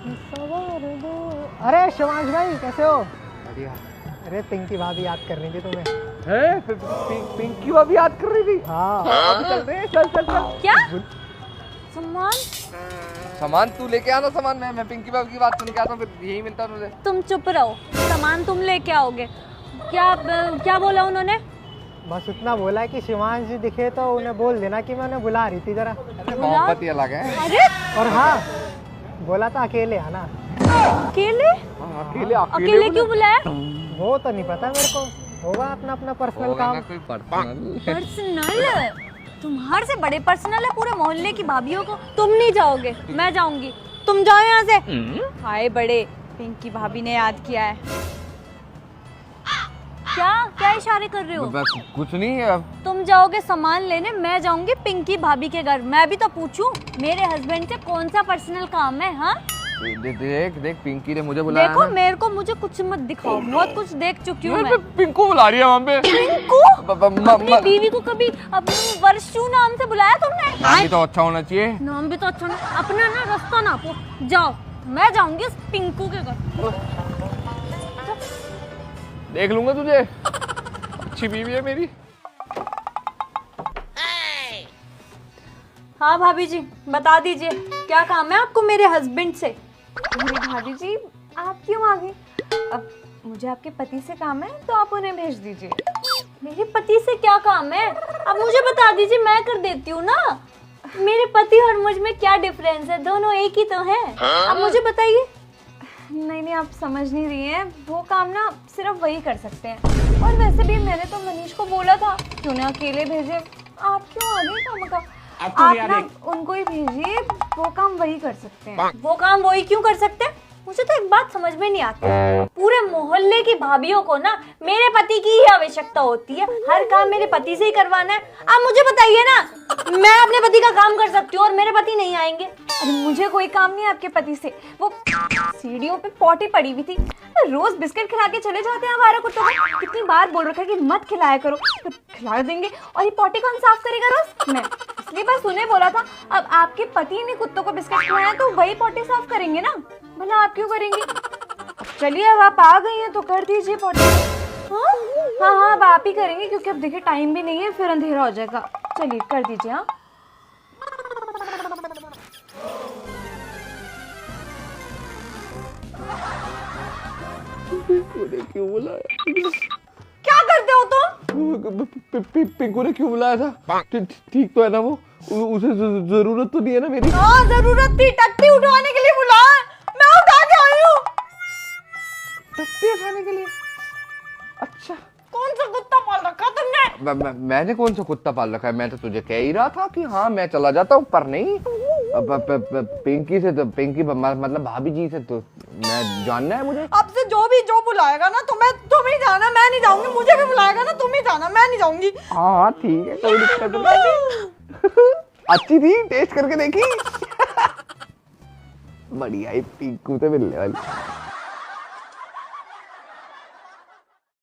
सवार दो। अरे शिवांश भाई कैसे हो? बढ़िया। अरे पिंकी भाभी याद कर रही थी तुम्हें। है पिंकी भाभी याद कर रही थी। हाँ अभी चल रहे हैं, चल चल चल। क्या सामान? सामान तू लेके आना। सामान मैं पिंकी भाभी की बात सुन के आता हूँ, फिर यही मिलता है मुझे। तुम चुप रहो, सामान तुम लेके आओगे। क्या बोला उन्होंने? बस उतना बोला है कि शिवांश जी दिखे तो उन्हें बोल देना कि मैं उन्हें बुला रही थी जरा। मोहब्बत ही अलग है। अरे और हाँ बोला था अकेले आना। अकेले? अकेले अकेले क्यों बुलाया? वो तो नहीं पता मेरे को, होगा अपना अपना पर्सनल काम। कोई पर्सनल। पर्सनल? तुम्हारे से बड़े पर्सनल है पूरे मोहल्ले की भाभियों को। तुम नहीं जाओगे, मैं जाऊंगी। तुम जाओ यहाँ से। हाय बड़े, पिंकी भाभी ने याद किया है। क्या क्या इशारे कर रहे हो? बस कुछ नहीं है। तुम जाओगे सामान लेने, मैं जाऊंगी पिंकी भाभी के घर। मैं भी तो पूछूं मेरे हस्बैंड से कौन सा पर्सनल काम है? हाँ देख देख पिंकी ने मुझे बुलाया देखो ना। मेरे को मुझे कुछ मत दिखाओ, बहुत कुछ देख चुकी हूँ मैं। पिंकू बुला रही है वहाँ पे। पिंकू? अपनी बीवी को कभी अपनी वर्षू नाम से बुलाया तुमने? नाम भी तो अच्छा होना चाहिए। नाम भी तो अच्छा ना। अपना ना रास्ता नापो, जाओ। मैं जाऊंगी उस पिंकू के घर। देख लूंगा तुझे। अच्छी बीवी है मेरी। हाँ भाभी जी बता दीजिए क्या काम है आपको मेरे हस्बैंड से? अरे भाभी जी आप क्यों आ गई? अब मुझे आपके पति से काम है तो आप उन्हें भेज दीजिए। मेरे पति से क्या काम है? अब मुझे बता दीजिए, मैं कर देती हूँ ना। मेरे पति और मुझ में क्या डिफरेंस है? दोनों एक ही तो हैं। अब मुझे बताइए। नहीं आप समझ नहीं रही हैं, वो काम ना सिर्फ वही कर सकते हैं। और वैसे भी मैंने तो मनीष को बोला था क्यों ना अकेले भेजे। आप क्यों आ गई काम का? आप ना उनको ही भेजिए, वो काम वही कर सकते हैं। वो काम वही क्यों कर सकते हैं? मुझे तो एक बात समझ में नहीं आती। पूरे मोहल्ले की भाभियों को ना मेरे पति की ही आवश्यकता होती है। हर काम मेरे पति से ही करवाना है। आप मुझे बताइए ना, मैं अपने पति का काम कर सकती हूँ और मेरे पति नहीं आएंगे? अरे मुझे कोई काम नहीं है आपके पति से। वो सीढ़ियों पे पॉटी पड़ी हुई थी, रोज बिस्किट खिला के चले जाते हैं हमारे कुत्तों को। कितनी बार बोल रखा है कि मत खिलाया करो, तो खिला देंगे। और ये पॉटी कौन साफ करेगा रोज? मैं। इसलिए बस उन्हें बोला था। अब आपके पति ने कुत्तों को बिस्किट खिलाया तो वही पॉटी साफ करेंगे ना, भला आप क्यों करेंगे? चलिए अब आप आ गई हैं तो कर दीजिए पॉटी। हाँ अब आप ही करेंगे क्योंकि अब देखिए टाइम भी नहीं है, फिर अंधेरा हो जाएगा। चलिए कर दीजिए। हाँ क्यों बुलाया? क्या करते हो तुम? पिंकू ने क्यों बुलाया था? ठीक तो है ना वो? उसे जरूरत तो नहीं है ना मेरी? हाँ जरूरत थी, टट्टी उठवाने के लिए बुलाया। मैं उठा के आई हूँ। टट्टी उठाने के लिए? अच्छा कौन सा कुत्ता पाल रखा तुमने? मैंने कौन सा कुत्ता पाल रखा है? मैं तो तुझे कह ही रहा था कि हाँ मैं चला जाता हूँ, पर नहीं। पिंकी से तो पिंकी मतलब भाभी जी से तो मैं जानना है मुझे। अब से जो बुलाएगा ना तुम ही जाना, मैं नहीं जाऊंगी। मुझे भी बुलाएगा ना तुम ही जाना, मैं नहीं जाऊंगी। हाँ ठीक है, कोई दिक्कत नहीं। अच्छी थी, टेस्ट करके देखी। बढ़िया ही पिंकू से मिलने वाली।